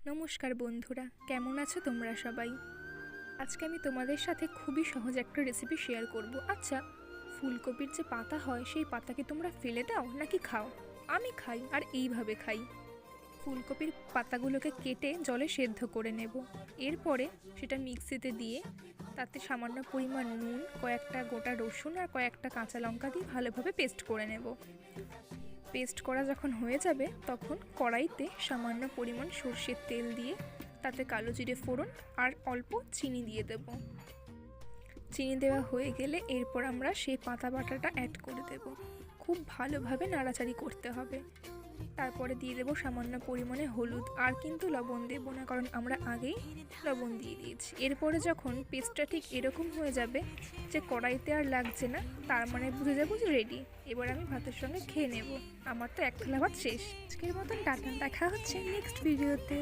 নমস্কার বন্ধুরা, কেমন আছো তোমরা সবাই? আজকে আমি তোমাদের সাথে খুবই সহজ একটা রেসিপি শেয়ার করব। আচ্ছা, ফুলকপির যে পাতা হয় সেই পাতাকে তোমরা ফেলে দাও নাকি খাও? আমি খাই, আর এইভাবে খাই। ফুলকপির পাতাগুলোকে কেটে জলে সেদ্ধ করে নেব। এরপরে সেটা মিক্সিতে দিয়ে তাতে সামান্য পরিমাণ নুন, কয়েকটা গোটা রসুন আর কয়েকটা কাঁচা লঙ্কা দিয়ে ভালোভাবে পেস্ট করে নেব। পেস্ট করা যখন হয়ে যাবে তখন কড়াইতে সামান্য পরিমাণ সর্ষের তেল দিয়ে তাতে কালো জিরে ফোড়ন আর অল্প চিনি দিয়ে দেব। চিনি দেওয়া হয়ে গেলে এরপর আমরা সেই পাতা বাটাটা অ্যাড করে দেব। খুব ভালোভাবে নাড়াচাড়ি করতে হবে। তারপরে দিয়ে দেবো সামান্য পরিমাণে হলুদ, আর কিন্তু লবণ দেবো না, কারণ আমরা আগেই লবণ দিয়ে দিয়েছি। এরপরে যখন পেস্টটা ঠিক এরকম হয়ে যাবে যে কড়াইতে আর লাগছে না, তার মানে বুঝে যাবো যে রেডি। এবার আমি ভাতের সঙ্গে খেয়ে নেব। আমার তো এক থালা ভাত শেষ। আজকের মতন টাটা, দেখা হচ্ছে নেক্সট ভিডিওতে।